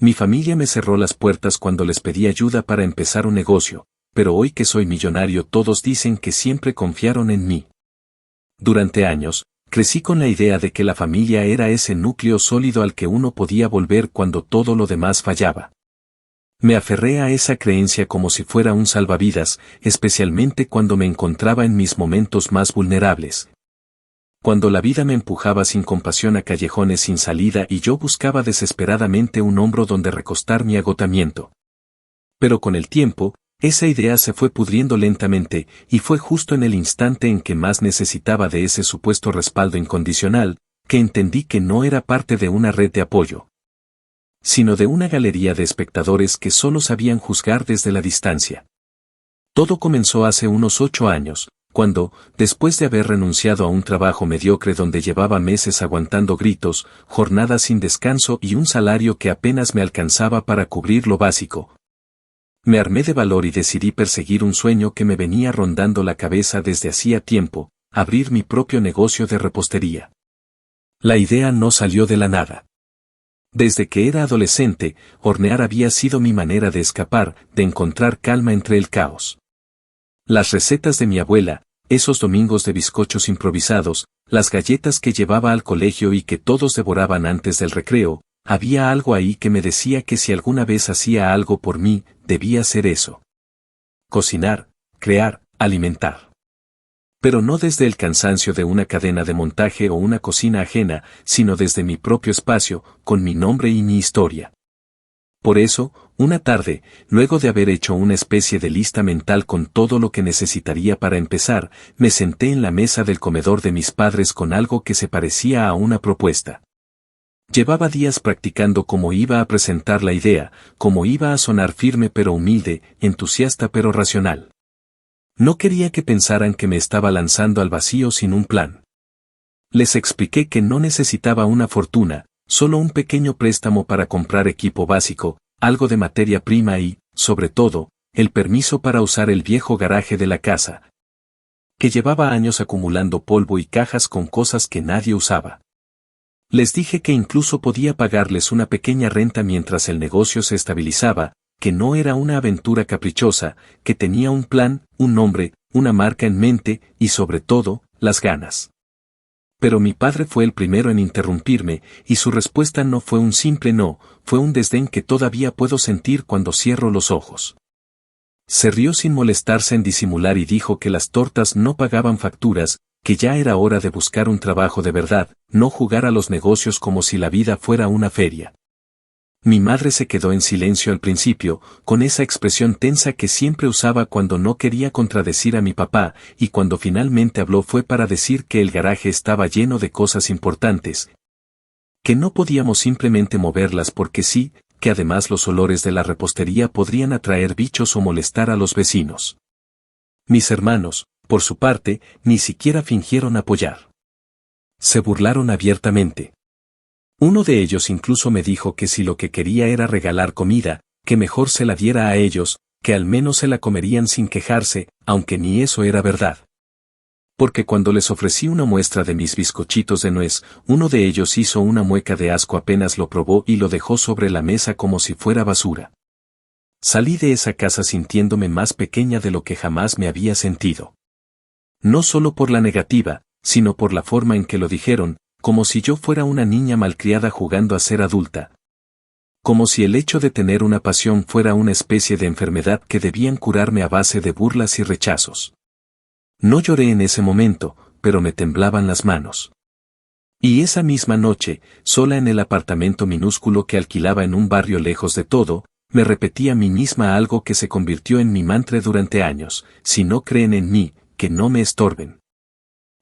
Mi familia me cerró las puertas cuando les pedí ayuda para empezar un negocio, pero hoy que soy millonario todos dicen que siempre confiaron en mí. Durante años, crecí con la idea de que la familia era ese núcleo sólido al que uno podía volver cuando todo lo demás fallaba. Me aferré a esa creencia como si fuera un salvavidas, especialmente cuando me encontraba en mis momentos más vulnerables. Cuando la vida me empujaba sin compasión a callejones sin salida y yo buscaba desesperadamente un hombro donde recostar mi agotamiento. Pero con el tiempo, esa idea se fue pudriendo lentamente, y fue justo en el instante en que más necesitaba de ese supuesto respaldo incondicional, que entendí que no era parte de una red de apoyo, sino de una galería de espectadores que solo sabían juzgar desde la distancia. Todo comenzó hace unos 8 años, cuando, después de haber renunciado a un trabajo mediocre donde llevaba meses aguantando gritos, jornadas sin descanso y un salario que apenas me alcanzaba para cubrir lo básico, me armé de valor y decidí perseguir un sueño que me venía rondando la cabeza desde hacía tiempo: abrir mi propio negocio de repostería. La idea no salió de la nada. Desde que era adolescente, hornear había sido mi manera de escapar, de encontrar calma entre el caos. Las recetas de mi abuela, esos domingos de bizcochos improvisados, las galletas que llevaba al colegio y que todos devoraban antes del recreo, había algo ahí que me decía que si alguna vez hacía algo por mí, debía ser eso. Cocinar, crear, alimentar. Pero no desde el cansancio de una cadena de montaje o una cocina ajena, sino desde mi propio espacio, con mi nombre y mi historia. Por eso, una tarde, luego de haber hecho una especie de lista mental con todo lo que necesitaría para empezar, me senté en la mesa del comedor de mis padres con algo que se parecía a una propuesta. Llevaba días practicando cómo iba a presentar la idea, cómo iba a sonar firme pero humilde, entusiasta pero racional. No quería que pensaran que me estaba lanzando al vacío sin un plan. Les expliqué que no necesitaba una fortuna, solo un pequeño préstamo para comprar equipo básico, algo de materia prima y, sobre todo, el permiso para usar el viejo garaje de la casa, que llevaba años acumulando polvo y cajas con cosas que nadie usaba. Les dije que incluso podía pagarles una pequeña renta mientras el negocio se estabilizaba, que no era una aventura caprichosa, que tenía un plan, un nombre, una marca en mente y sobre todo, las ganas. Pero mi padre fue el primero en interrumpirme, y su respuesta no fue un simple no, fue un desdén que todavía puedo sentir cuando cierro los ojos. Se rió sin molestarse en disimular y dijo que las tortas no pagaban facturas, que ya era hora de buscar un trabajo de verdad, no jugar a los negocios como si la vida fuera una feria. Mi madre se quedó en silencio al principio, con esa expresión tensa que siempre usaba cuando no quería contradecir a mi papá, y cuando finalmente habló fue para decir que el garaje estaba lleno de cosas importantes, que no podíamos simplemente moverlas porque sí, que además los olores de la repostería podrían atraer bichos o molestar a los vecinos. Mis hermanos, por su parte, ni siquiera fingieron apoyar. Se burlaron abiertamente. Uno de ellos incluso me dijo que si lo que quería era regalar comida, que mejor se la diera a ellos, que al menos se la comerían sin quejarse, aunque ni eso era verdad. Porque cuando les ofrecí una muestra de mis bizcochitos de nuez, uno de ellos hizo una mueca de asco apenas lo probó y lo dejó sobre la mesa como si fuera basura. Salí de esa casa sintiéndome más pequeña de lo que jamás me había sentido. No solo por la negativa, sino por la forma en que lo dijeron, como si yo fuera una niña malcriada jugando a ser adulta. Como si el hecho de tener una pasión fuera una especie de enfermedad que debían curarme a base de burlas y rechazos. No lloré en ese momento, pero me temblaban las manos. Y esa misma noche, sola en el apartamento minúsculo que alquilaba en un barrio lejos de todo, me repetí a mí misma algo que se convirtió en mi mantra durante años: si no creen en mí, que no me estorben.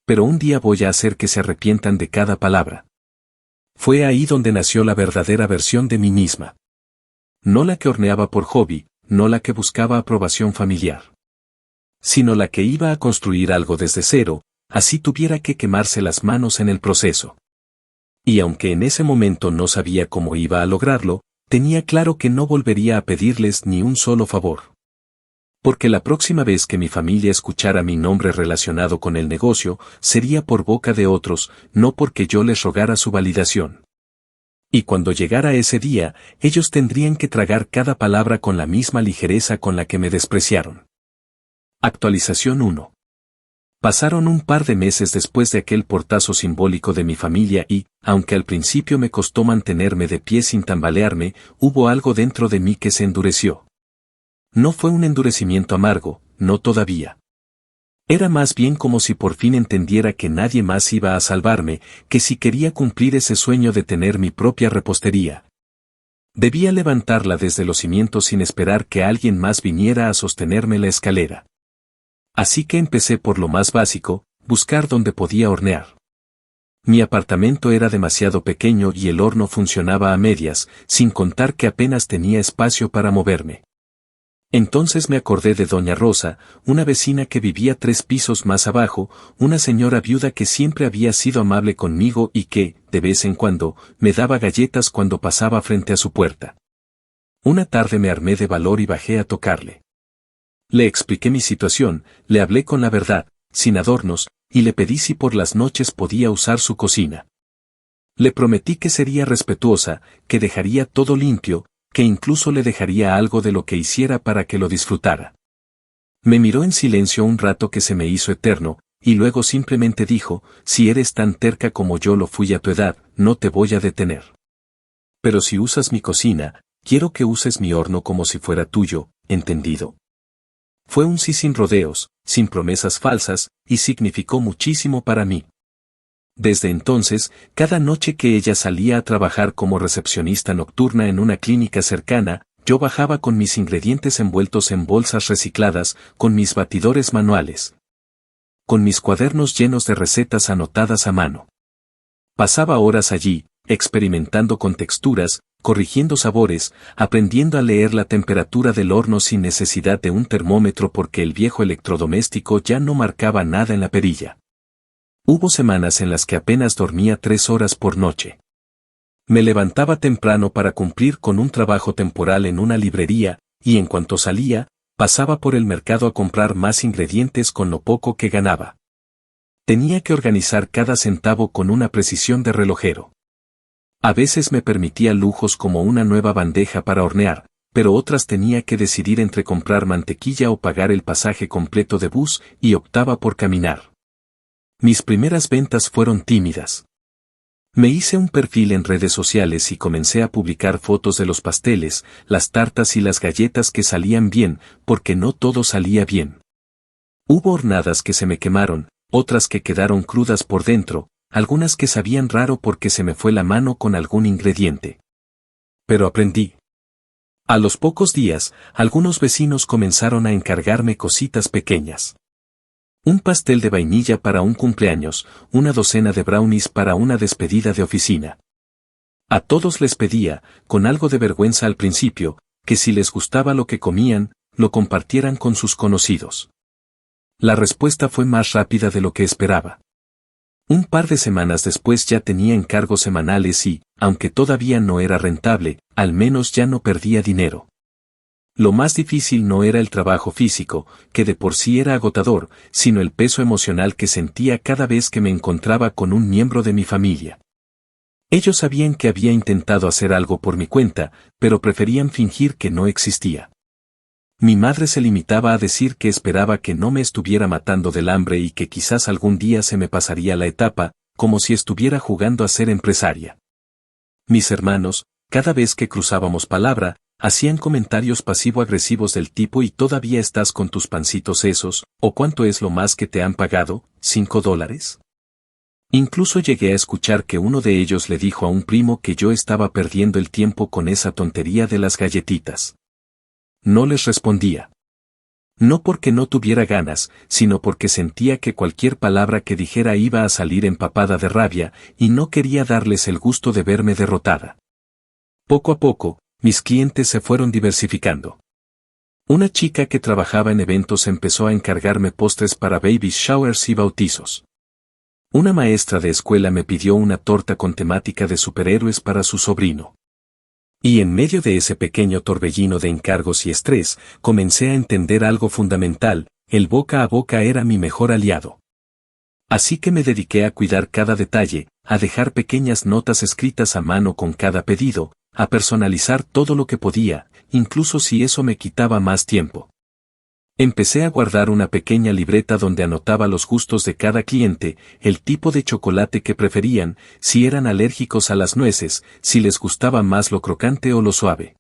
Pero un día voy a hacer que se arrepientan de cada palabra. Fue ahí donde nació la verdadera versión de mí misma. No la que horneaba por hobby, no la que buscaba aprobación familiar, sino la que iba a construir algo desde cero, así tuviera que quemarse las manos en el proceso. Y aunque en ese momento no sabía cómo iba a lograrlo, tenía claro que no volvería a pedirles ni un solo favor. Porque la próxima vez que mi familia escuchara mi nombre relacionado con el negocio, sería por boca de otros, no porque yo les rogara su validación. Y cuando llegara ese día, ellos tendrían que tragar cada palabra con la misma ligereza con la que me despreciaron. Actualización 1. Pasaron un par de meses después de aquel portazo simbólico de mi familia y, aunque al principio me costó mantenerme de pie sin tambalearme, hubo algo dentro de mí que se endureció. No fue un endurecimiento amargo, no todavía. Era más bien como si por fin entendiera que nadie más iba a salvarme, que si quería cumplir ese sueño de tener mi propia repostería, debía levantarla desde los cimientos sin esperar que alguien más viniera a sostenerme la escalera. Así que empecé por lo más básico, buscar dónde podía hornear. Mi apartamento era demasiado pequeño y el horno funcionaba a medias, sin contar que apenas tenía espacio para moverme. Entonces me acordé de doña Rosa, una vecina que vivía 3 pisos más abajo, una señora viuda que siempre había sido amable conmigo y que, de vez en cuando, me daba galletas cuando pasaba frente a su puerta. Una tarde me armé de valor y bajé a tocarle. Le expliqué mi situación, le hablé con la verdad, sin adornos, y le pedí si por las noches podía usar su cocina. Le prometí que sería respetuosa, que dejaría todo limpio, que incluso le dejaría algo de lo que hiciera para que lo disfrutara. Me miró en silencio un rato que se me hizo eterno, y luego simplemente dijo, si eres tan terca como yo lo fui a tu edad, no te voy a detener. Pero si usas mi cocina, quiero que uses mi horno como si fuera tuyo, ¿entendido? Fue un sí sin rodeos, sin promesas falsas, y significó muchísimo para mí. Desde entonces, cada noche que ella salía a trabajar como recepcionista nocturna en una clínica cercana, yo bajaba con mis ingredientes envueltos en bolsas recicladas, con mis batidores manuales, con mis cuadernos llenos de recetas anotadas a mano. Pasaba horas allí, experimentando con texturas, corrigiendo sabores, aprendiendo a leer la temperatura del horno sin necesidad de un termómetro porque el viejo electrodoméstico ya no marcaba nada en la perilla. Hubo semanas en las que apenas dormía 3 horas por noche. Me levantaba temprano para cumplir con un trabajo temporal en una librería, y en cuanto salía, pasaba por el mercado a comprar más ingredientes con lo poco que ganaba. Tenía que organizar cada centavo con una precisión de relojero. A veces me permitía lujos como una nueva bandeja para hornear, pero otras tenía que decidir entre comprar mantequilla o pagar el pasaje completo de bus y optaba por caminar. Mis primeras ventas fueron tímidas. Me hice un perfil en redes sociales y comencé a publicar fotos de los pasteles, las tartas y las galletas que salían bien, porque no todo salía bien. Hubo hornadas que se me quemaron, otras que quedaron crudas por dentro, algunas que sabían raro porque se me fue la mano con algún ingrediente. Pero aprendí. A los pocos días, algunos vecinos comenzaron a encargarme cositas pequeñas. Un pastel de vainilla para un cumpleaños, una docena de brownies para una despedida de oficina. A todos les pedía, con algo de vergüenza al principio, que si les gustaba lo que comían, lo compartieran con sus conocidos. La respuesta fue más rápida de lo que esperaba. Un par de semanas después ya tenía encargos semanales y, aunque todavía no era rentable, al menos ya no perdía dinero. Lo más difícil no era el trabajo físico, que de por sí era agotador, sino el peso emocional que sentía cada vez que me encontraba con un miembro de mi familia. Ellos sabían que había intentado hacer algo por mi cuenta, pero preferían fingir que no existía. Mi madre se limitaba a decir que esperaba que no me estuviera matando del hambre y que quizás algún día se me pasaría la etapa, como si estuviera jugando a ser empresaria. Mis hermanos, cada vez que cruzábamos palabra, hacían comentarios pasivo-agresivos del tipo ¿y todavía estás con tus pancitos esos? ¿O cuánto es lo más que te han pagado? ¿$5? Incluso llegué a escuchar que uno de ellos le dijo a un primo que yo estaba perdiendo el tiempo con esa tontería de las galletitas. No les respondía. No porque no tuviera ganas, sino porque sentía que cualquier palabra que dijera iba a salir empapada de rabia, y no quería darles el gusto de verme derrotada. Poco a poco, mis clientes se fueron diversificando. Una chica que trabajaba en eventos empezó a encargarme postres para baby showers y bautizos. Una maestra de escuela me pidió una torta con temática de superhéroes para su sobrino. Y en medio de ese pequeño torbellino de encargos y estrés, comencé a entender algo fundamental: el boca a boca era mi mejor aliado. Así que me dediqué a cuidar cada detalle, a dejar pequeñas notas escritas a mano con cada pedido, a personalizar todo lo que podía, incluso si eso me quitaba más tiempo. Empecé a guardar una pequeña libreta donde anotaba los gustos de cada cliente, el tipo de chocolate que preferían, si eran alérgicos a las nueces, si les gustaba más lo crocante o lo suave.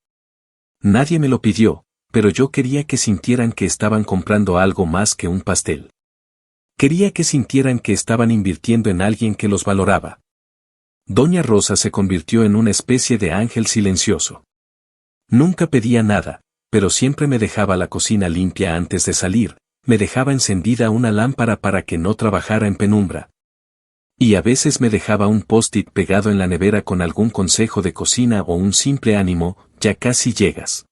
Nadie me lo pidió, pero yo quería que sintieran que estaban comprando algo más que un pastel. Quería que sintieran que estaban invirtiendo en alguien que los valoraba. Doña Rosa se convirtió en una especie de ángel silencioso. Nunca pedía nada, pero siempre me dejaba la cocina limpia antes de salir, me dejaba encendida una lámpara para que no trabajara en penumbra. Y a veces me dejaba un post-it pegado en la nevera con algún consejo de cocina o un simple ánimo, ya casi llegas.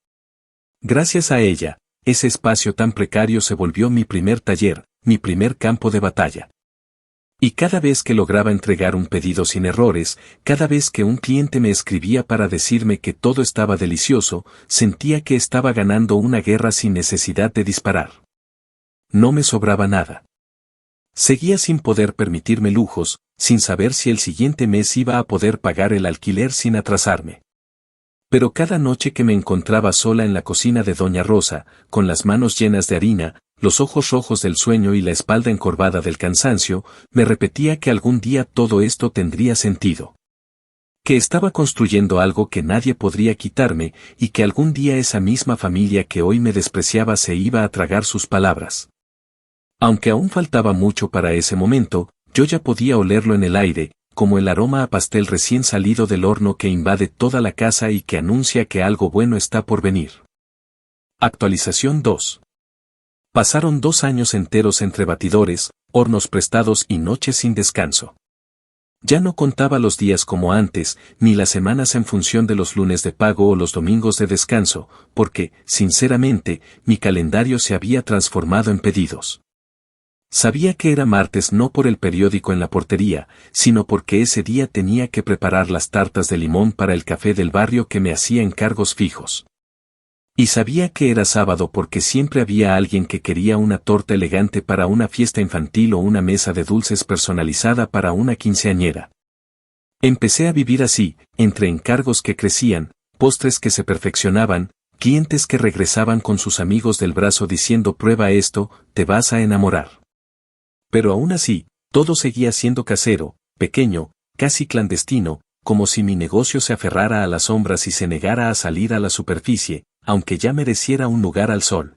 Gracias a ella, ese espacio tan precario se volvió mi primer taller, mi primer campo de batalla. Y cada vez que lograba entregar un pedido sin errores, cada vez que un cliente me escribía para decirme que todo estaba delicioso, sentía que estaba ganando una guerra sin necesidad de disparar. No me sobraba nada. Seguía sin poder permitirme lujos, sin saber si el siguiente mes iba a poder pagar el alquiler sin atrasarme. Pero cada noche que me encontraba sola en la cocina de Doña Rosa, con las manos llenas de harina, los ojos rojos del sueño y la espalda encorvada del cansancio, me repetía que algún día todo esto tendría sentido. Que estaba construyendo algo que nadie podría quitarme, y que algún día esa misma familia que hoy me despreciaba se iba a tragar sus palabras. Aunque aún faltaba mucho para ese momento, yo ya podía olerlo en el aire, como el aroma a pastel recién salido del horno que invade toda la casa y que anuncia que algo bueno está por venir. Actualización 2. Pasaron 2 años enteros entre batidores, hornos prestados y noches sin descanso. Ya no contaba los días como antes, ni las semanas en función de los lunes de pago o los domingos de descanso, porque, sinceramente, mi calendario se había transformado en pedidos. Sabía que era martes no por el periódico en la portería, sino porque ese día tenía que preparar las tartas de limón para el café del barrio que me hacía encargos fijos. Y sabía que era sábado porque siempre había alguien que quería una torta elegante para una fiesta infantil o una mesa de dulces personalizada para una quinceañera. Empecé a vivir así, entre encargos que crecían, postres que se perfeccionaban, clientes que regresaban con sus amigos del brazo diciendo prueba esto, te vas a enamorar. Pero aún así, todo seguía siendo casero, pequeño, casi clandestino, como si mi negocio se aferrara a las sombras y se negara a salir a la superficie, aunque ya mereciera un lugar al sol.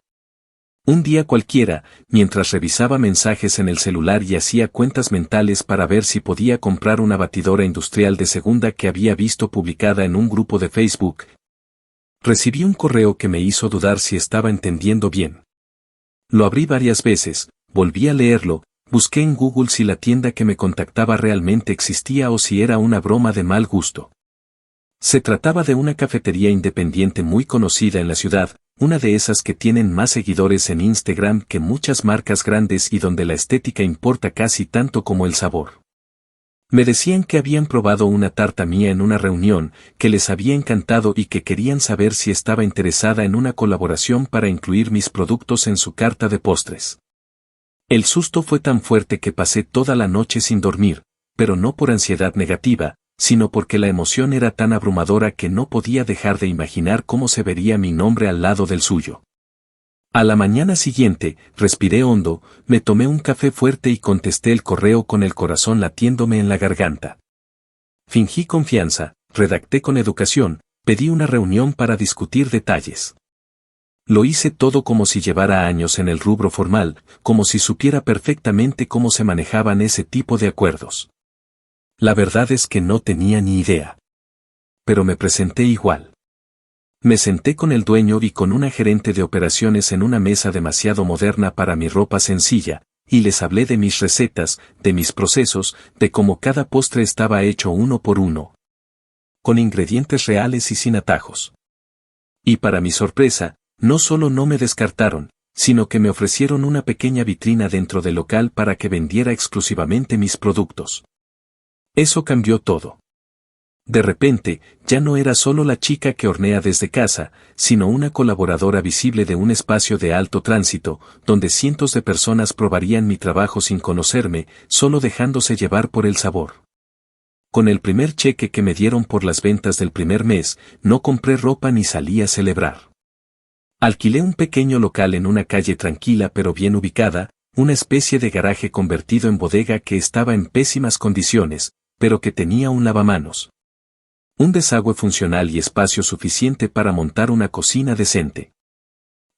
Un día cualquiera, mientras revisaba mensajes en el celular y hacía cuentas mentales para ver si podía comprar una batidora industrial de segunda que había visto publicada en un grupo de Facebook, recibí un correo que me hizo dudar si estaba entendiendo bien. Lo abrí varias veces, volví a leerlo, busqué en Google si la tienda que me contactaba realmente existía o si era una broma de mal gusto. Se trataba de una cafetería independiente muy conocida en la ciudad, una de esas que tienen más seguidores en Instagram que muchas marcas grandes y donde la estética importa casi tanto como el sabor. Me decían que habían probado una tarta mía en una reunión, que les había encantado y que querían saber si estaba interesada en una colaboración para incluir mis productos en su carta de postres. El susto fue tan fuerte que pasé toda la noche sin dormir, pero no por ansiedad negativa, sino porque la emoción era tan abrumadora que no podía dejar de imaginar cómo se vería mi nombre al lado del suyo. A la mañana siguiente, respiré hondo, me tomé un café fuerte y contesté el correo con el corazón latiéndome en la garganta. Fingí confianza, redacté con educación, pedí una reunión para discutir detalles. Lo hice todo como si llevara años en el rubro formal, como si supiera perfectamente cómo se manejaban ese tipo de acuerdos. La verdad es que no tenía ni idea. Pero me presenté igual. Me senté con el dueño y con una gerente de operaciones en una mesa demasiado moderna para mi ropa sencilla, y les hablé de mis recetas, de mis procesos, de cómo cada postre estaba hecho uno por uno. Con ingredientes reales y sin atajos. Y para mi sorpresa, no solo no me descartaron, sino que me ofrecieron una pequeña vitrina dentro del local para que vendiera exclusivamente mis productos. Eso cambió todo. De repente, ya no era solo la chica que hornea desde casa, sino una colaboradora visible de un espacio de alto tránsito, donde cientos de personas probarían mi trabajo sin conocerme, solo dejándose llevar por el sabor. Con el primer cheque que me dieron por las ventas del primer mes, no compré ropa ni salí a celebrar. Alquilé un pequeño local en una calle tranquila pero bien ubicada, una especie de garaje convertido en bodega que estaba en pésimas condiciones, pero que tenía un lavamanos, un desagüe funcional y espacio suficiente para montar una cocina decente.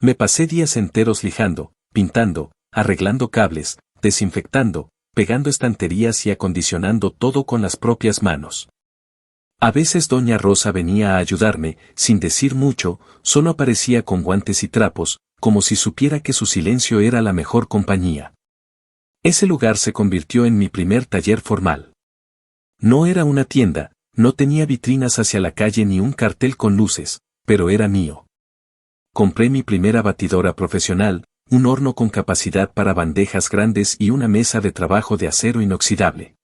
Me pasé días enteros lijando, pintando, arreglando cables, desinfectando, pegando estanterías y acondicionando todo con las propias manos. A veces doña Rosa venía a ayudarme, sin decir mucho, solo aparecía con guantes y trapos, como si supiera que su silencio era la mejor compañía. Ese lugar se convirtió en mi primer taller formal. No era una tienda, no tenía vitrinas hacia la calle ni un cartel con luces, pero era mío. Compré mi primera batidora profesional, un horno con capacidad para bandejas grandes y una mesa de trabajo de acero inoxidable.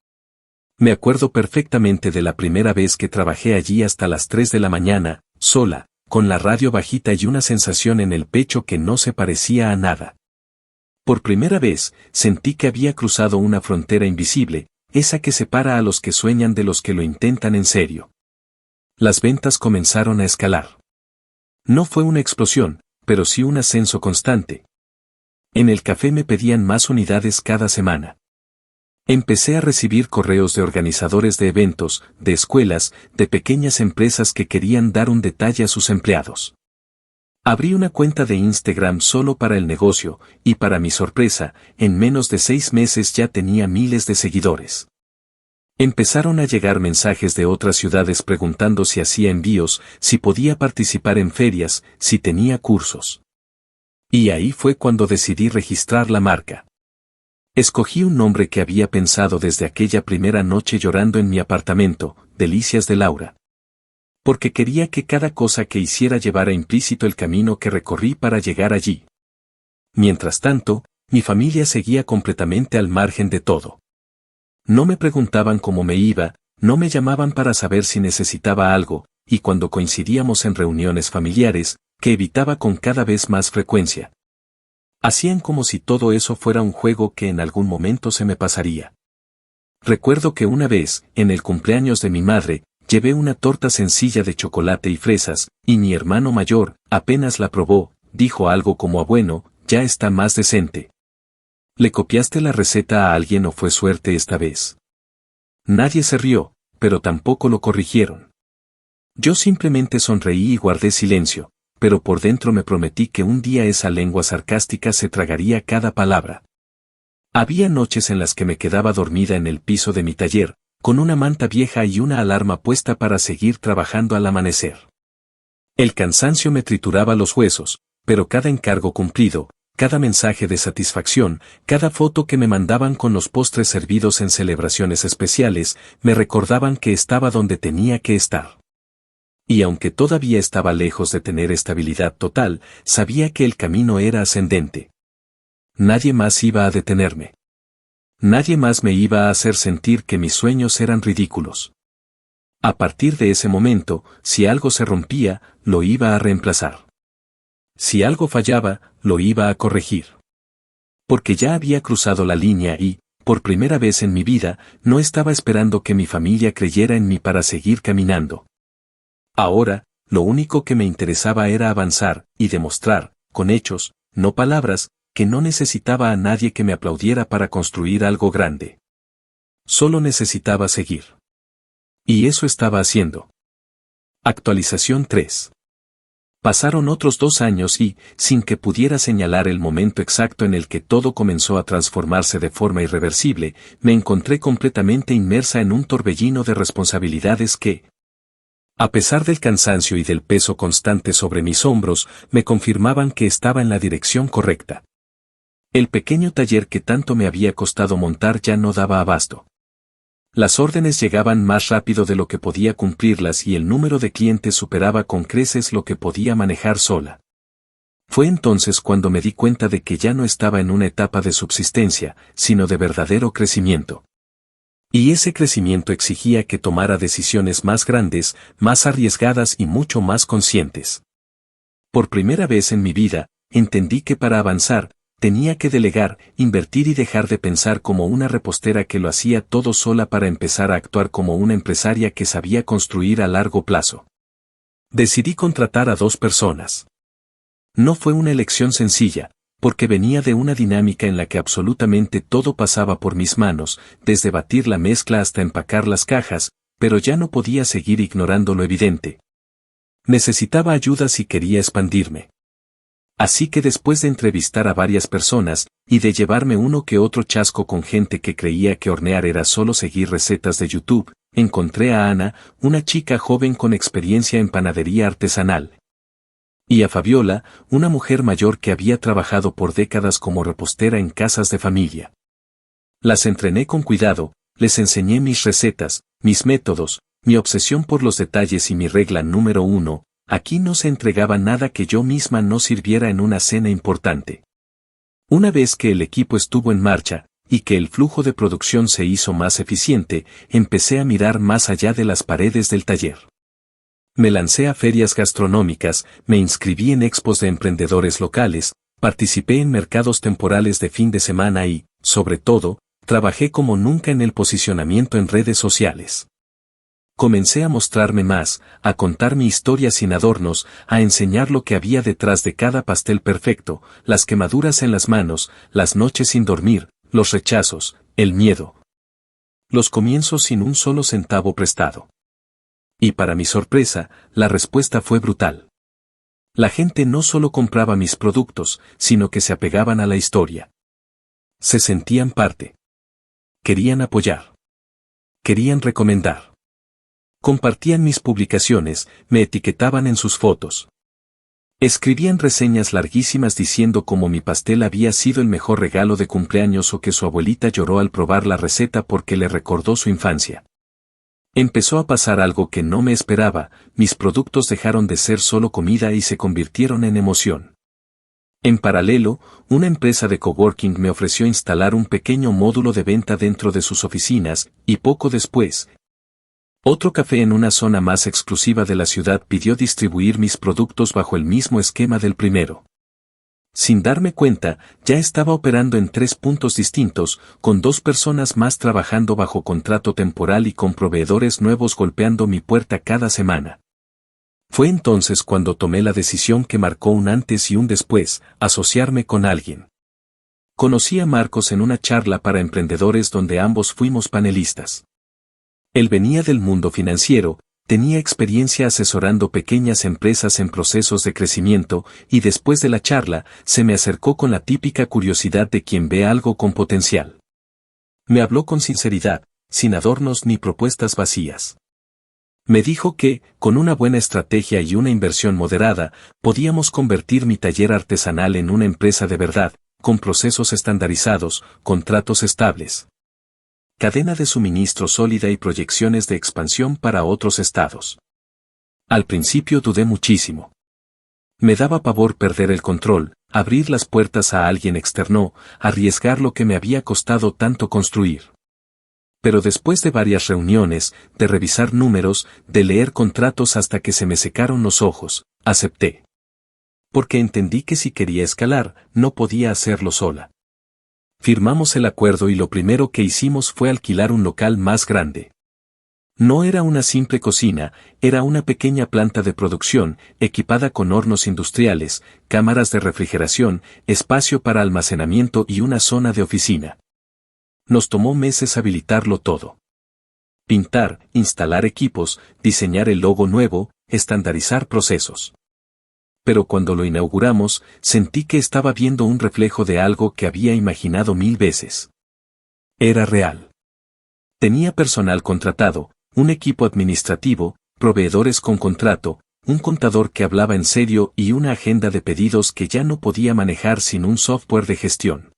Me acuerdo perfectamente de la primera vez que trabajé allí hasta las 3 de la mañana, sola, con la radio bajita y una sensación en el pecho que no se parecía a nada. Por primera vez, sentí que había cruzado una frontera invisible, esa que separa a los que sueñan de los que lo intentan en serio. Las ventas comenzaron a escalar. No fue una explosión, pero sí un ascenso constante. En el café me pedían más unidades cada semana. Empecé a recibir correos de organizadores de eventos, de escuelas, de pequeñas empresas que querían dar un detalle a sus empleados. Abrí una cuenta de Instagram solo para el negocio, y para mi sorpresa, en menos de 6 meses ya tenía miles de seguidores. Empezaron a llegar mensajes de otras ciudades preguntando si hacía envíos, si podía participar en ferias, si tenía cursos. Y ahí fue cuando decidí registrar la marca. Escogí un nombre que había pensado desde aquella primera noche llorando en mi apartamento, Delicias de Laura. Porque quería que cada cosa que hiciera llevara implícito el camino que recorrí para llegar allí. Mientras tanto, mi familia seguía completamente al margen de todo. No me preguntaban cómo me iba, no me llamaban para saber si necesitaba algo, y cuando coincidíamos en reuniones familiares, que evitaba con cada vez más frecuencia. Hacían como si todo eso fuera un juego que en algún momento se me pasaría. Recuerdo que una vez, en el cumpleaños de mi madre, llevé una torta sencilla de chocolate y fresas, y mi hermano mayor, apenas la probó, dijo algo como bueno, ya está más decente. ¿Le copiaste la receta a alguien o fue suerte esta vez? Nadie se rió, pero tampoco lo corrigieron. Yo simplemente sonreí y guardé silencio, pero por dentro me prometí que un día esa lengua sarcástica se tragaría cada palabra. Había noches en las que me quedaba dormida en el piso de mi taller, con una manta vieja y una alarma puesta para seguir trabajando al amanecer. El cansancio me trituraba los huesos, pero cada encargo cumplido, cada mensaje de satisfacción, cada foto que me mandaban con los postres servidos en celebraciones especiales, me recordaban que estaba donde tenía que estar. Y aunque todavía estaba lejos de tener estabilidad total, sabía que el camino era ascendente. Nadie más iba a detenerme. Nadie más me iba a hacer sentir que mis sueños eran ridículos. A partir de ese momento, si algo se rompía, lo iba a reemplazar. Si algo fallaba, lo iba a corregir. Porque ya había cruzado la línea y, por primera vez en mi vida, no estaba esperando que mi familia creyera en mí para seguir caminando. Ahora, lo único que me interesaba era avanzar, y demostrar, con hechos, no palabras, que no necesitaba a nadie que me aplaudiera para construir algo grande. Solo necesitaba seguir. Y eso estaba haciendo. Actualización 3. Pasaron otros 2 años y, sin que pudiera señalar el momento exacto en el que todo comenzó a transformarse de forma irreversible, me encontré completamente inmersa en un torbellino de responsabilidades que, a pesar del cansancio y del peso constante sobre mis hombros, me confirmaban que estaba en la dirección correcta. El pequeño taller que tanto me había costado montar ya no daba abasto. Las órdenes llegaban más rápido de lo que podía cumplirlas y el número de clientes superaba con creces lo que podía manejar sola. Fue entonces cuando me di cuenta de que ya no estaba en una etapa de subsistencia, sino de verdadero crecimiento. Y ese crecimiento exigía que tomara decisiones más grandes, más arriesgadas y mucho más conscientes. Por primera vez en mi vida, entendí que para avanzar, tenía que delegar, invertir y dejar de pensar como una repostera que lo hacía todo sola para empezar a actuar como una empresaria que sabía construir a largo plazo. Decidí contratar a 2 personas. No fue una elección sencilla, porque venía de una dinámica en la que absolutamente todo pasaba por mis manos, desde batir la mezcla hasta empacar las cajas, pero ya no podía seguir ignorando lo evidente. Necesitaba ayuda si quería expandirme. Así que después de entrevistar a varias personas, y de llevarme uno que otro chasco con gente que creía que hornear era solo seguir recetas de YouTube, encontré a Ana, una chica joven con experiencia en panadería artesanal. Y a Fabiola, una mujer mayor que había trabajado por décadas como repostera en casas de familia. Las entrené con cuidado, les enseñé mis recetas, mis métodos, mi obsesión por los detalles y mi regla número 1, aquí no se entregaba nada que yo misma no sirviera en una cena importante. Una vez que el equipo estuvo en marcha, y que el flujo de producción se hizo más eficiente, empecé a mirar más allá de las paredes del taller. Me lancé a ferias gastronómicas, me inscribí en expos de emprendedores locales, participé en mercados temporales de fin de semana y, sobre todo, trabajé como nunca en el posicionamiento en redes sociales. Comencé a mostrarme más, a contar mi historia sin adornos, a enseñar lo que había detrás de cada pastel perfecto, las quemaduras en las manos, las noches sin dormir, los rechazos, el miedo. Los comienzos sin un solo centavo prestado. Y para mi sorpresa, la respuesta fue brutal. La gente no solo compraba mis productos, sino que se apegaban a la historia. Se sentían parte. Querían apoyar. Querían recomendar. Compartían mis publicaciones, me etiquetaban en sus fotos. Escribían reseñas larguísimas diciendo cómo mi pastel había sido el mejor regalo de cumpleaños o que su abuelita lloró al probar la receta porque le recordó su infancia. Empezó a pasar algo que no me esperaba, mis productos dejaron de ser solo comida y se convirtieron en emoción. En paralelo, una empresa de coworking me ofreció instalar un pequeño módulo de venta dentro de sus oficinas, y poco después, otro café en una zona más exclusiva de la ciudad pidió distribuir mis productos bajo el mismo esquema del primero. Sin darme cuenta, ya estaba operando en 3 puntos distintos, con 2 personas más trabajando bajo contrato temporal y con proveedores nuevos golpeando mi puerta cada semana. Fue entonces cuando tomé la decisión que marcó un antes y un después, asociarme con alguien. Conocí a Marcos en una charla para emprendedores donde ambos fuimos panelistas. Él venía del mundo financiero, tenía experiencia asesorando pequeñas empresas en procesos de crecimiento, y después de la charla, se me acercó con la típica curiosidad de quien ve algo con potencial. Me habló con sinceridad, sin adornos ni propuestas vacías. Me dijo que, con una buena estrategia y una inversión moderada, podíamos convertir mi taller artesanal en una empresa de verdad, con procesos estandarizados, contratos estables, cadena de suministro sólida y proyecciones de expansión para otros estados. Al principio dudé muchísimo. Me daba pavor perder el control, abrir las puertas a alguien externo, arriesgar lo que me había costado tanto construir. Pero después de varias reuniones, de revisar números, de leer contratos hasta que se me secaron los ojos, acepté. Porque entendí que si quería escalar, no podía hacerlo sola. Firmamos el acuerdo y lo primero que hicimos fue alquilar un local más grande. No era una simple cocina, era una pequeña planta de producción, equipada con hornos industriales, cámaras de refrigeración, espacio para almacenamiento y una zona de oficina. Nos tomó meses habilitarlo todo. Pintar, instalar equipos, diseñar el logo nuevo, estandarizar procesos. Pero cuando lo inauguramos, sentí que estaba viendo un reflejo de algo que había imaginado 1000 veces. Era real. Tenía personal contratado, un equipo administrativo, proveedores con contrato, un contador que hablaba en serio y una agenda de pedidos que ya no podía manejar sin un software de gestión.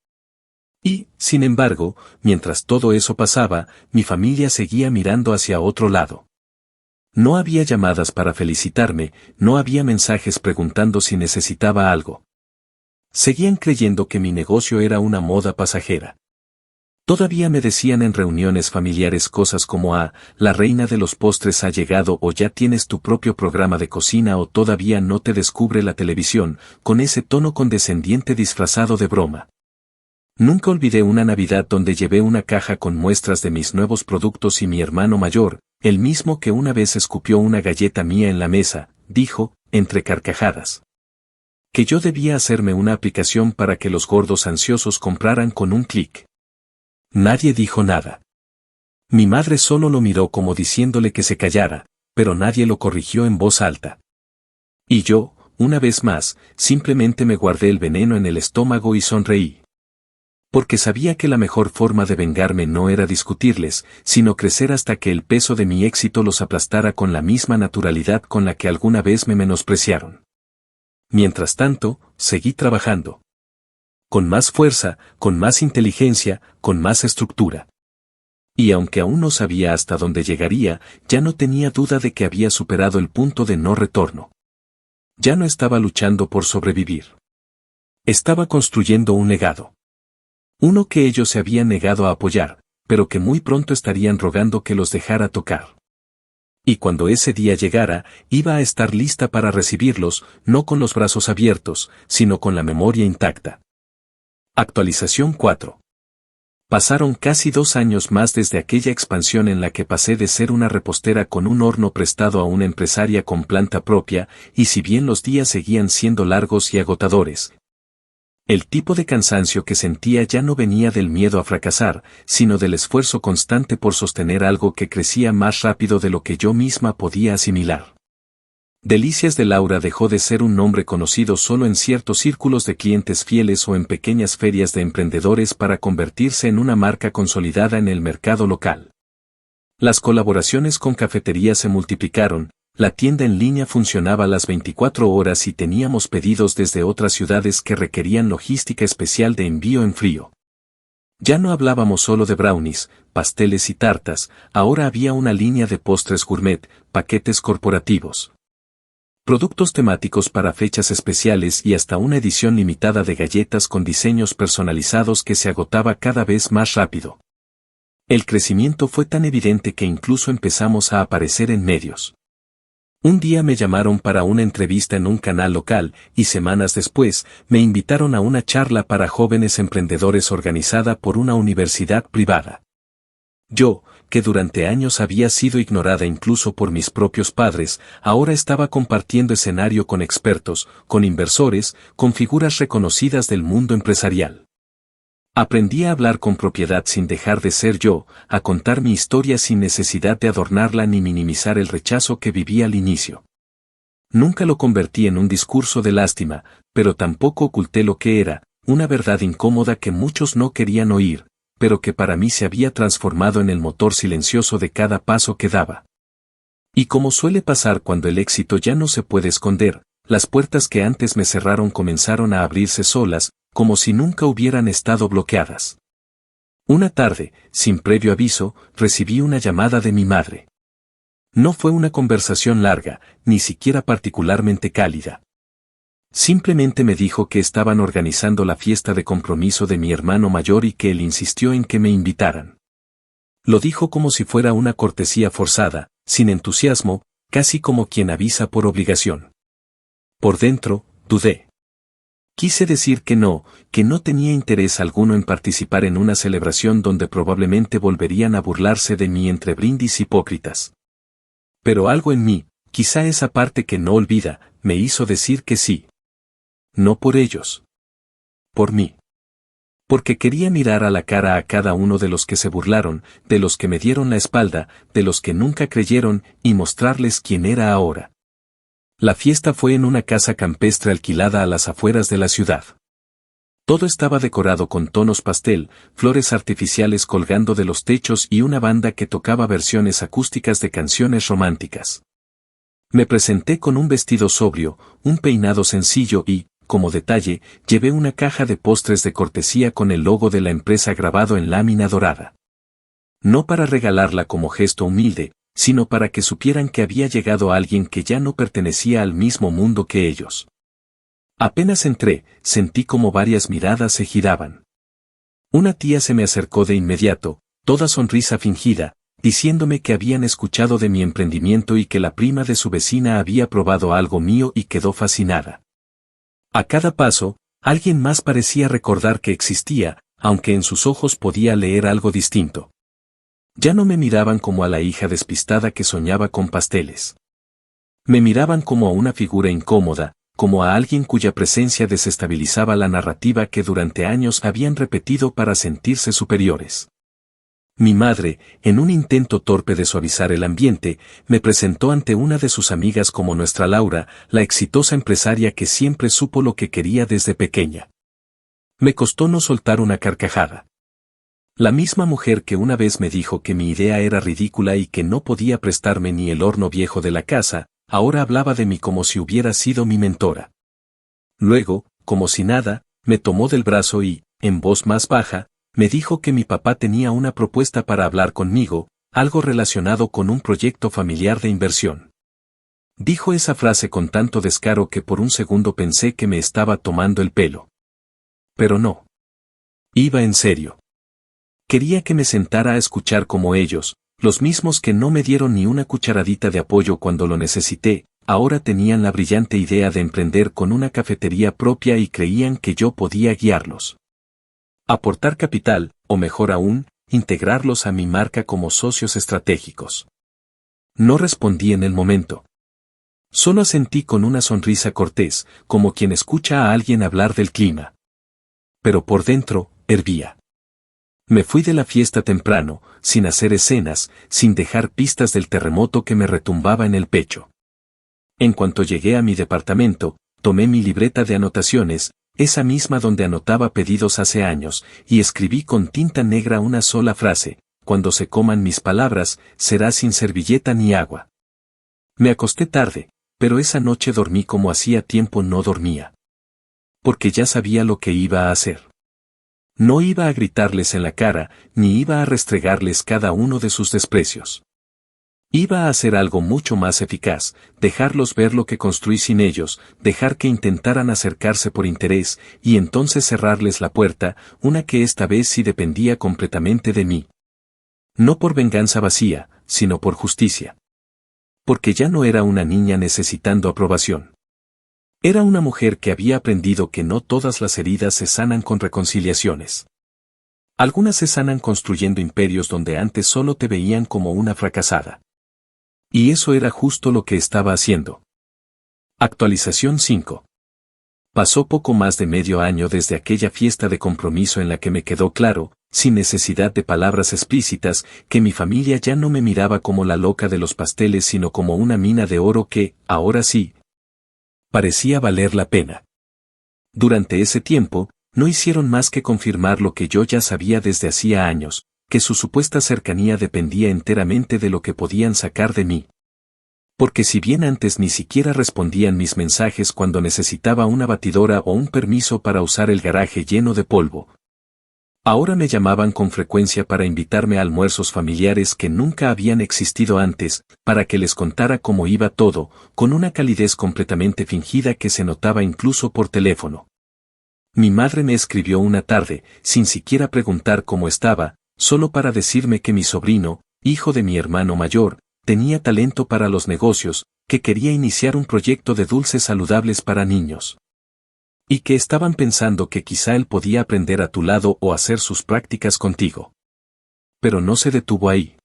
Y, sin embargo, mientras todo eso pasaba, mi familia seguía mirando hacia otro lado. No había llamadas para felicitarme, no había mensajes preguntando si necesitaba algo. Seguían creyendo que mi negocio era una moda pasajera. Todavía me decían en reuniones familiares cosas como la reina de los postres ha llegado o ya tienes tu propio programa de cocina o todavía no te descubre la televisión, con ese tono condescendiente disfrazado de broma. Nunca olvidé una Navidad donde llevé una caja con muestras de mis nuevos productos y mi hermano mayor, el mismo que una vez escupió una galleta mía en la mesa, dijo, entre carcajadas, que yo debía hacerme una aplicación para que los gordos ansiosos compraran con un clic. Nadie dijo nada. Mi madre solo lo miró como diciéndole que se callara, pero nadie lo corrigió en voz alta. Y yo, una vez más, simplemente me guardé el veneno en el estómago y sonreí. Porque sabía que la mejor forma de vengarme no era discutirles, sino crecer hasta que el peso de mi éxito los aplastara con la misma naturalidad con la que alguna vez me menospreciaron. Mientras tanto, seguí trabajando. Con más fuerza, con más inteligencia, con más estructura. Y aunque aún no sabía hasta dónde llegaría, ya no tenía duda de que había superado el punto de no retorno. Ya no estaba luchando por sobrevivir. Estaba construyendo un legado. Uno que ellos se habían negado a apoyar, pero que muy pronto estarían rogando que los dejara tocar. Y cuando ese día llegara, iba a estar lista para recibirlos, no con los brazos abiertos, sino con la memoria intacta. Actualización 4. Pasaron casi 2 años más desde aquella expansión en la que pasé de ser una repostera con un horno prestado a una empresaria con planta propia, y si bien los días seguían siendo largos y agotadores, el tipo de cansancio que sentía ya no venía del miedo a fracasar, sino del esfuerzo constante por sostener algo que crecía más rápido de lo que yo misma podía asimilar. Delicias de Laura dejó de ser un nombre conocido solo en ciertos círculos de clientes fieles o en pequeñas ferias de emprendedores para convertirse en una marca consolidada en el mercado local. Las colaboraciones con cafeterías se multiplicaron, la tienda en línea funcionaba las 24 horas y teníamos pedidos desde otras ciudades que requerían logística especial de envío en frío. Ya no hablábamos solo de brownies, pasteles y tartas, ahora había una línea de postres gourmet, paquetes corporativos, productos temáticos para fechas especiales y hasta una edición limitada de galletas con diseños personalizados que se agotaba cada vez más rápido. El crecimiento fue tan evidente que incluso empezamos a aparecer en medios. Un día me llamaron para una entrevista en un canal local y semanas después me invitaron a una charla para jóvenes emprendedores organizada por una universidad privada. Yo, que durante años había sido ignorada incluso por mis propios padres, ahora estaba compartiendo escenario con expertos, con inversores, con figuras reconocidas del mundo empresarial. Aprendí a hablar con propiedad sin dejar de ser yo, a contar mi historia sin necesidad de adornarla ni minimizar el rechazo que vivía al inicio. Nunca lo convertí en un discurso de lástima, pero tampoco oculté lo que era, una verdad incómoda que muchos no querían oír, pero que para mí se había transformado en el motor silencioso de cada paso que daba. Y como suele pasar cuando el éxito ya no se puede esconder, las puertas que antes me cerraron comenzaron a abrirse solas, como si nunca hubieran estado bloqueadas. Una tarde, sin previo aviso, recibí una llamada de mi madre. No fue una conversación larga, ni siquiera particularmente cálida. Simplemente me dijo que estaban organizando la fiesta de compromiso de mi hermano mayor y que él insistió en que me invitaran. Lo dijo como si fuera una cortesía forzada, sin entusiasmo, casi como quien avisa por obligación. Por dentro, dudé. Quise decir que no tenía interés alguno en participar en una celebración donde probablemente volverían a burlarse de mí entre brindis hipócritas. Pero algo en mí, quizá esa parte que no olvida, me hizo decir que sí. No por ellos. Por mí. Porque quería mirar a la cara a cada uno de los que se burlaron, de los que me dieron la espalda, de los que nunca creyeron, y mostrarles quién era ahora. La fiesta fue en una casa campestre alquilada a las afueras de la ciudad. Todo estaba decorado con tonos pastel, flores artificiales colgando de los techos y una banda que tocaba versiones acústicas de canciones románticas. Me presenté con un vestido sobrio, un peinado sencillo y, como detalle, llevé una caja de postres de cortesía con el logo de la empresa grabado en lámina dorada. No para regalarla como gesto humilde, sino para que supieran que había llegado alguien que ya no pertenecía al mismo mundo que ellos. Apenas entré, sentí como varias miradas se giraban. Una tía se me acercó de inmediato, toda sonrisa fingida, diciéndome que habían escuchado de mi emprendimiento y que la prima de su vecina había probado algo mío y quedó fascinada. A cada paso, alguien más parecía recordar que existía, aunque en sus ojos podía leer algo distinto. Ya no me miraban como a la hija despistada que soñaba con pasteles. Me miraban como a una figura incómoda, como a alguien cuya presencia desestabilizaba la narrativa que durante años habían repetido para sentirse superiores. Mi madre, en un intento torpe de suavizar el ambiente, me presentó ante una de sus amigas como nuestra Laura, la exitosa empresaria que siempre supo lo que quería desde pequeña. Me costó no soltar una carcajada. La misma mujer que una vez me dijo que mi idea era ridícula y que no podía prestarme ni el horno viejo de la casa, ahora hablaba de mí como si hubiera sido mi mentora. Luego, como si nada, me tomó del brazo y, en voz más baja, me dijo que mi papá tenía una propuesta para hablar conmigo, algo relacionado con un proyecto familiar de inversión. Dijo esa frase con tanto descaro que por un segundo pensé que me estaba tomando el pelo. Pero no. Iba en serio. Quería que me sentara a escuchar como ellos, los mismos que no me dieron ni una cucharadita de apoyo cuando lo necesité, ahora tenían la brillante idea de emprender con una cafetería propia y creían que yo podía guiarlos. Aportar capital, o mejor aún, integrarlos a mi marca como socios estratégicos. No respondí en el momento. Solo asentí con una sonrisa cortés, como quien escucha a alguien hablar del clima. Pero por dentro, hervía. Me fui de la fiesta temprano, sin hacer escenas, sin dejar pistas del terremoto que me retumbaba en el pecho. En cuanto llegué a mi departamento, tomé mi libreta de anotaciones, esa misma donde anotaba pedidos hace años, y escribí con tinta negra una sola frase: cuando se coman mis palabras, será sin servilleta ni agua. Me acosté tarde, pero esa noche dormí como hacía tiempo no dormía. Porque ya sabía lo que iba a hacer. No iba a gritarles en la cara, ni iba a restregarles cada uno de sus desprecios. Iba a hacer algo mucho más eficaz, dejarlos ver lo que construí sin ellos, dejar que intentaran acercarse por interés, y entonces cerrarles la puerta, una que esta vez sí dependía completamente de mí. No por venganza vacía, sino por justicia. Porque ya no era una niña necesitando aprobación. Era una mujer que había aprendido que no todas las heridas se sanan con reconciliaciones. Algunas se sanan construyendo imperios donde antes solo te veían como una fracasada. Y eso era justo lo que estaba haciendo. Actualización 5. Pasó poco más de medio año desde aquella fiesta de compromiso en la que me quedó claro, sin necesidad de palabras explícitas, que mi familia ya no me miraba como la loca de los pasteles sino como una mina de oro que, ahora sí, parecía valer la pena. Durante ese tiempo, no hicieron más que confirmar lo que yo ya sabía desde hacía años, que su supuesta cercanía dependía enteramente de lo que podían sacar de mí. Porque si bien antes ni siquiera respondían mis mensajes cuando necesitaba una batidora o un permiso para usar el garaje lleno de polvo, ahora me llamaban con frecuencia para invitarme a almuerzos familiares que nunca habían existido antes, para que les contara cómo iba todo, con una calidez completamente fingida que se notaba incluso por teléfono. Mi madre me escribió una tarde, sin siquiera preguntar cómo estaba, solo para decirme que mi sobrino, hijo de mi hermano mayor, tenía talento para los negocios, que quería iniciar un proyecto de dulces saludables para niños. Y que estaban pensando que quizá él podía aprender a tu lado o hacer sus prácticas contigo. Pero no se detuvo ahí.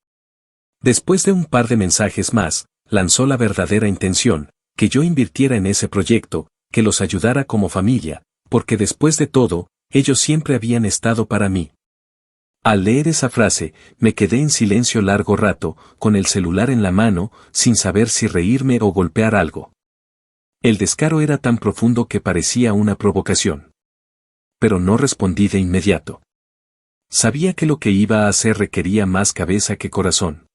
Después de un par de mensajes más, lanzó la verdadera intención, que yo invirtiera en ese proyecto, que los ayudara como familia, porque después de todo, ellos siempre habían estado para mí. Al leer esa frase, me quedé en silencio largo rato, con el celular en la mano, sin saber si reírme o golpear algo. El descaro era tan profundo que parecía una provocación. Pero no respondí de inmediato. Sabía que lo que iba a hacer requería más cabeza que corazón.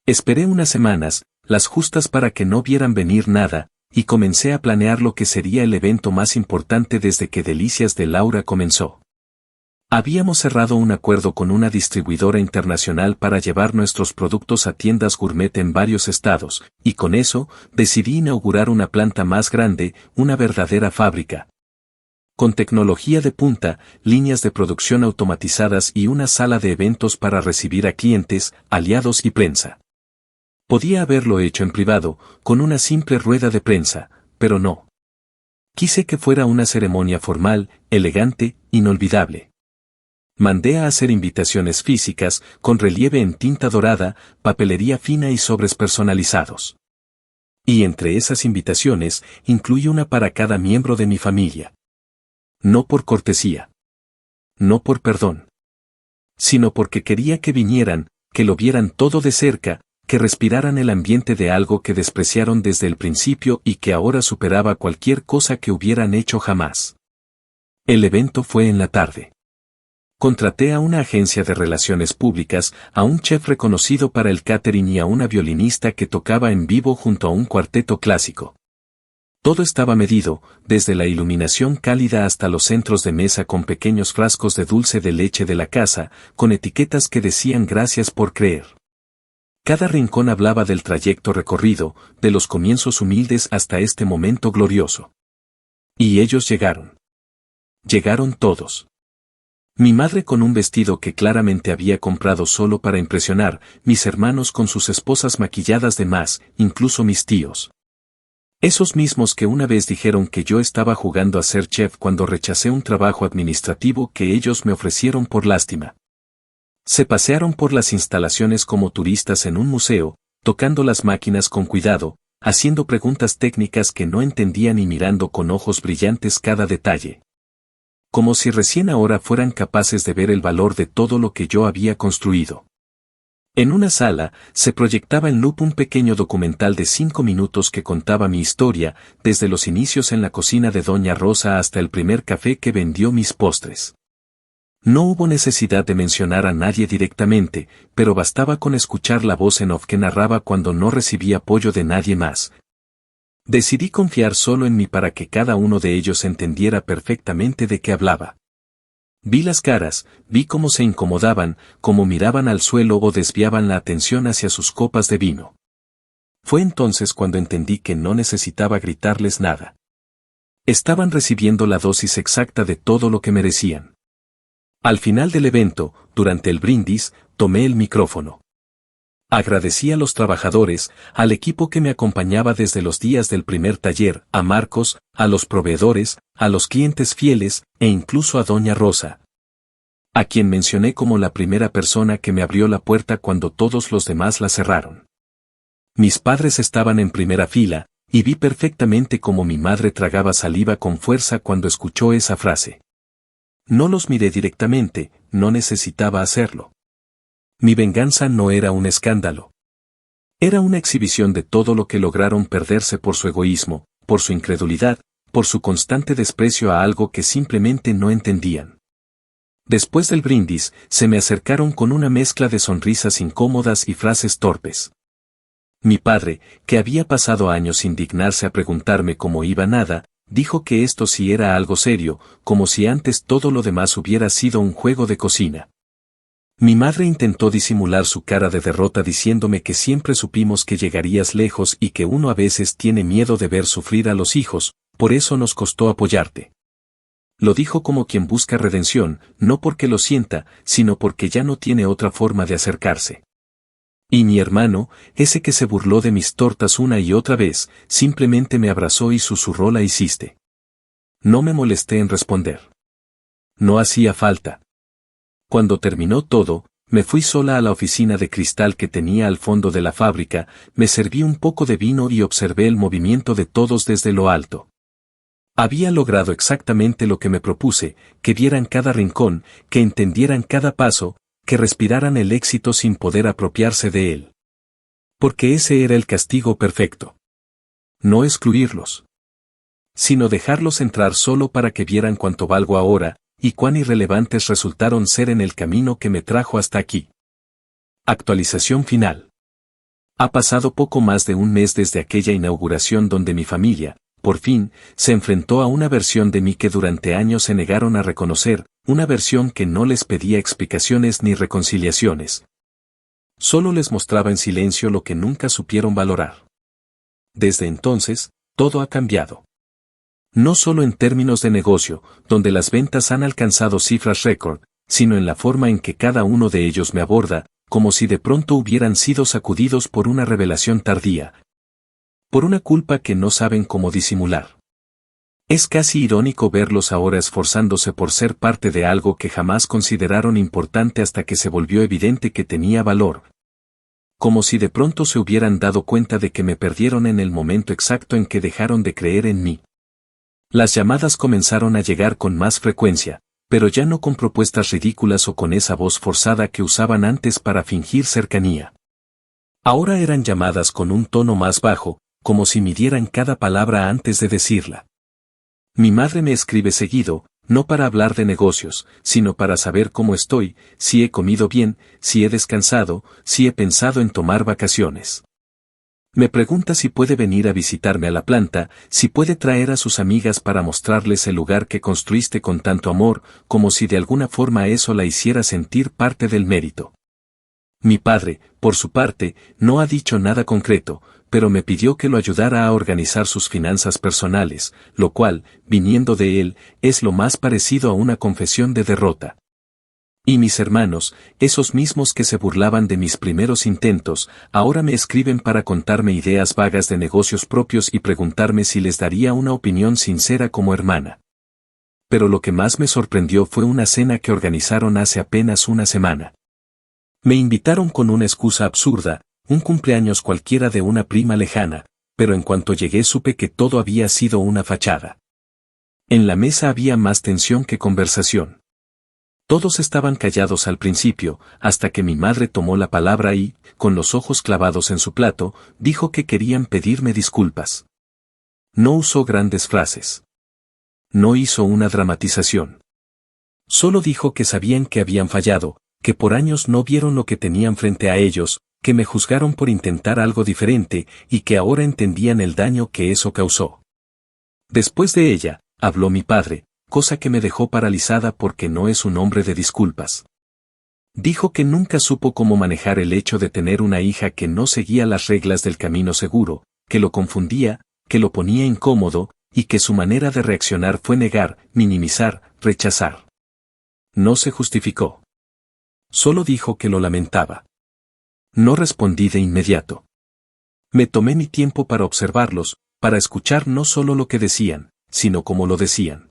Esperé unas semanas, las justas para que no vieran venir nada, y comencé a planear lo que sería el evento más importante desde que Delicias de Laura comenzó. Habíamos cerrado un acuerdo con una distribuidora internacional para llevar nuestros productos a tiendas gourmet en varios estados, y con eso, decidí inaugurar una planta más grande, una verdadera fábrica. Con tecnología de punta, líneas de producción automatizadas y una sala de eventos para recibir a clientes, aliados y prensa. Podía haberlo hecho en privado, con una simple rueda de prensa, pero no. Quise que fuera una ceremonia formal, elegante, inolvidable. Mandé a hacer invitaciones físicas, con relieve en tinta dorada, papelería fina y sobres personalizados. Y entre esas invitaciones, incluí una para cada miembro de mi familia. No por cortesía. No por perdón. Sino porque quería que vinieran, que lo vieran todo de cerca, que respiraran el ambiente de algo que despreciaron desde el principio y que ahora superaba cualquier cosa que hubieran hecho jamás. El evento fue en la tarde. Contraté a una agencia de relaciones públicas, a un chef reconocido para el catering y a una violinista que tocaba en vivo junto a un cuarteto clásico. Todo estaba medido, desde la iluminación cálida hasta los centros de mesa con pequeños frascos de dulce de leche de la casa, con etiquetas que decían gracias por creer. Cada rincón hablaba del trayecto recorrido, de los comienzos humildes hasta este momento glorioso. Y ellos llegaron. Llegaron todos. Mi madre con un vestido que claramente había comprado solo para impresionar, mis hermanos con sus esposas maquilladas de más, incluso mis tíos. Esos mismos que una vez dijeron que yo estaba jugando a ser chef cuando rechacé un trabajo administrativo que ellos me ofrecieron por lástima. Se pasearon por las instalaciones como turistas en un museo, tocando las máquinas con cuidado, haciendo preguntas técnicas que no entendían y mirando con ojos brillantes cada detalle. Como si recién ahora fueran capaces de ver el valor de todo lo que yo había construido. En una sala, se proyectaba en loop un pequeño documental de 5 minutos que contaba mi historia, desde los inicios en la cocina de Doña Rosa hasta el primer café que vendió mis postres. No hubo necesidad de mencionar a nadie directamente, pero bastaba con escuchar la voz en off que narraba cuando no recibí apoyo de nadie más. Decidí confiar solo en mí para que cada uno de ellos entendiera perfectamente de qué hablaba. Vi las caras, vi cómo se incomodaban, cómo miraban al suelo o desviaban la atención hacia sus copas de vino. Fue entonces cuando entendí que no necesitaba gritarles nada. Estaban recibiendo la dosis exacta de todo lo que merecían. Al final del evento, durante el brindis, tomé el micrófono. Agradecí a los trabajadores, al equipo que me acompañaba desde los días del primer taller, a Marcos, a los proveedores, a los clientes fieles, e incluso a Doña Rosa, a quien mencioné como la primera persona que me abrió la puerta cuando todos los demás la cerraron. Mis padres estaban en primera fila, y vi perfectamente cómo mi madre tragaba saliva con fuerza cuando escuchó esa frase. No los miré directamente, no necesitaba hacerlo. Mi venganza no era un escándalo. Era una exhibición de todo lo que lograron perderse por su egoísmo, por su incredulidad, por su constante desprecio a algo que simplemente no entendían. Después del brindis, se me acercaron con una mezcla de sonrisas incómodas y frases torpes. Mi padre, que había pasado años sin dignarse a preguntarme cómo iba nada, dijo que esto sí era algo serio, como si antes todo lo demás hubiera sido un juego de cocina. Mi madre intentó disimular su cara de derrota diciéndome que siempre supimos que llegarías lejos y que uno a veces tiene miedo de ver sufrir a los hijos, por eso nos costó apoyarte. Lo dijo como quien busca redención, no porque lo sienta, sino porque ya no tiene otra forma de acercarse. Y mi hermano, ese que se burló de mis tortas una y otra vez, simplemente me abrazó y susurró la hiciste. No me molesté en responder. No hacía falta. Cuando terminó todo, me fui sola a la oficina de cristal que tenía al fondo de la fábrica, me serví un poco de vino y observé el movimiento de todos desde lo alto. Había logrado exactamente lo que me propuse, que vieran cada rincón, que entendieran cada paso, que respiraran el éxito sin poder apropiarse de él. Porque ese era el castigo perfecto. No excluirlos, sino dejarlos entrar solo para que vieran cuánto valgo ahora, y cuán irrelevantes resultaron ser en el camino que me trajo hasta aquí. Actualización final. Ha pasado poco más de un mes desde aquella inauguración donde mi familia, por fin, se enfrentó a una versión de mí que durante años se negaron a reconocer, una versión que no les pedía explicaciones ni reconciliaciones. Solo les mostraba en silencio lo que nunca supieron valorar. Desde entonces, todo ha cambiado. No solo en términos de negocio, donde las ventas han alcanzado cifras récord, sino en la forma en que cada uno de ellos me aborda, como si de pronto hubieran sido sacudidos por una revelación tardía. Por una culpa que no saben cómo disimular. Es casi irónico verlos ahora esforzándose por ser parte de algo que jamás consideraron importante hasta que se volvió evidente que tenía valor. Como si de pronto se hubieran dado cuenta de que me perdieron en el momento exacto en que dejaron de creer en mí. Las llamadas comenzaron a llegar con más frecuencia, pero ya no con propuestas ridículas o con esa voz forzada que usaban antes para fingir cercanía. Ahora eran llamadas con un tono más bajo, como si midieran cada palabra antes de decirla. Mi madre me escribe seguido, no para hablar de negocios, sino para saber cómo estoy, si he comido bien, si he descansado, si he pensado en tomar vacaciones. Me pregunta si puede venir a visitarme a la planta, si puede traer a sus amigas para mostrarles el lugar que construiste con tanto amor, como si de alguna forma eso la hiciera sentir parte del mérito. Mi padre, por su parte, no ha dicho nada concreto, pero me pidió que lo ayudara a organizar sus finanzas personales, lo cual, viniendo de él, es lo más parecido a una confesión de derrota. Y mis hermanos, esos mismos que se burlaban de mis primeros intentos, ahora me escriben para contarme ideas vagas de negocios propios y preguntarme si les daría una opinión sincera como hermana. Pero lo que más me sorprendió fue una cena que organizaron hace apenas una semana. Me invitaron con una excusa absurda, un cumpleaños cualquiera de una prima lejana, pero en cuanto llegué supe que todo había sido una fachada. En la mesa había más tensión que conversación. Todos estaban callados al principio, hasta que mi madre tomó la palabra y, con los ojos clavados en su plato, dijo que querían pedirme disculpas. No usó grandes frases. No hizo una dramatización. Solo dijo que sabían que habían fallado, que por años no vieron lo que tenían frente a ellos, que me juzgaron por intentar algo diferente y que ahora entendían el daño que eso causó. Después de ella, habló mi padre, cosa que me dejó paralizada porque no es un hombre de disculpas. Dijo que nunca supo cómo manejar el hecho de tener una hija que no seguía las reglas del camino seguro, que lo confundía, que lo ponía incómodo, y que su manera de reaccionar fue negar, minimizar, rechazar. No se justificó. Solo dijo que lo lamentaba. No respondí de inmediato. Me tomé mi tiempo para observarlos, para escuchar no solo lo que decían, sino cómo lo decían.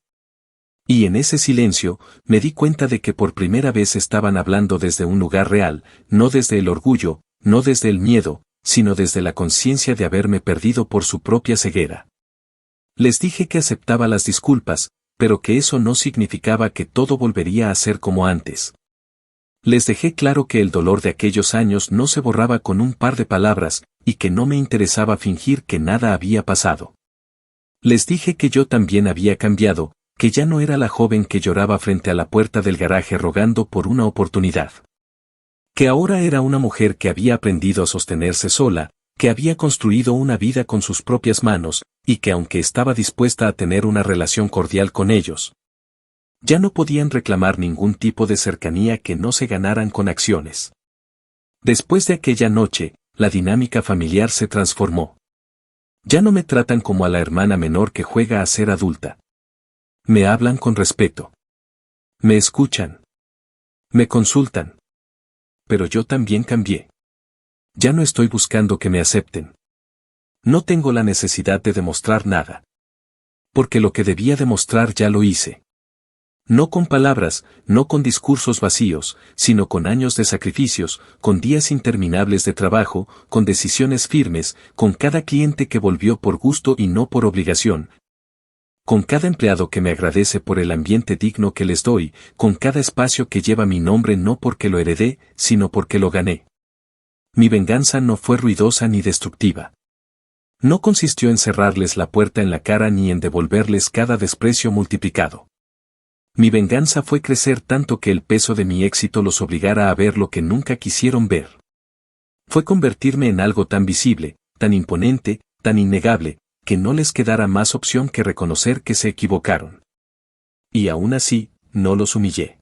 Y en ese silencio, me di cuenta de que por primera vez estaban hablando desde un lugar real, no desde el orgullo, no desde el miedo, sino desde la conciencia de haberme perdido por su propia ceguera. Les dije que aceptaba las disculpas, pero que eso no significaba que todo volvería a ser como antes. Les dejé claro que el dolor de aquellos años no se borraba con un par de palabras, y que no me interesaba fingir que nada había pasado. Les dije que yo también había cambiado, que ya no era la joven que lloraba frente a la puerta del garaje rogando por una oportunidad. Que ahora era una mujer que había aprendido a sostenerse sola, que había construido una vida con sus propias manos, y que aunque estaba dispuesta a tener una relación cordial con ellos, ya no podían reclamar ningún tipo de cercanía que no se ganaran con acciones. Después de aquella noche, la dinámica familiar se transformó. Ya no me tratan como a la hermana menor que juega a ser adulta. Me hablan con respeto. Me escuchan. Me consultan. Pero yo también cambié. Ya no estoy buscando que me acepten. No tengo la necesidad de demostrar nada. Porque lo que debía demostrar ya lo hice. No con palabras, no con discursos vacíos, sino con años de sacrificios, con días interminables de trabajo, con decisiones firmes, con cada cliente que volvió por gusto y no por obligación, con cada empleado que me agradece por el ambiente digno que les doy, con cada espacio que lleva mi nombre no porque lo heredé, sino porque lo gané. Mi venganza no fue ruidosa ni destructiva. No consistió en cerrarles la puerta en la cara ni en devolverles cada desprecio multiplicado. Mi venganza fue crecer tanto que el peso de mi éxito los obligara a ver lo que nunca quisieron ver. Fue convertirme en algo tan visible, tan imponente, tan innegable, que no les quedara más opción que reconocer que se equivocaron. Y aún así, no los humillé.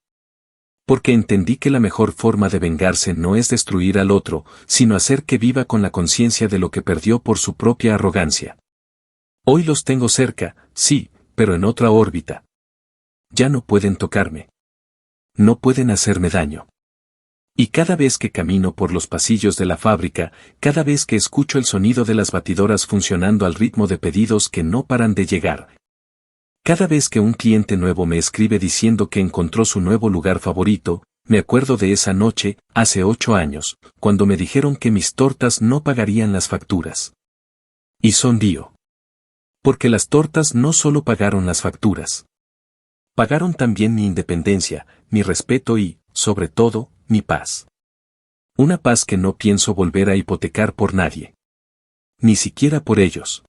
Porque entendí que la mejor forma de vengarse no es destruir al otro, sino hacer que viva con la conciencia de lo que perdió por su propia arrogancia. Hoy los tengo cerca, sí, pero en otra órbita. Ya no pueden tocarme. No pueden hacerme daño. Y cada vez que camino por los pasillos de la fábrica, cada vez que escucho el sonido de las batidoras funcionando al ritmo de pedidos que no paran de llegar, cada vez que un cliente nuevo me escribe diciendo que encontró su nuevo lugar favorito, me acuerdo de esa noche, hace 8 años, cuando me dijeron que mis tortas no pagarían las facturas. Y sonrío. Porque las tortas no solo pagaron las facturas. Pagaron también mi independencia, mi respeto y, sobre todo, mi paz. Una paz que no pienso volver a hipotecar por nadie. Ni siquiera por ellos.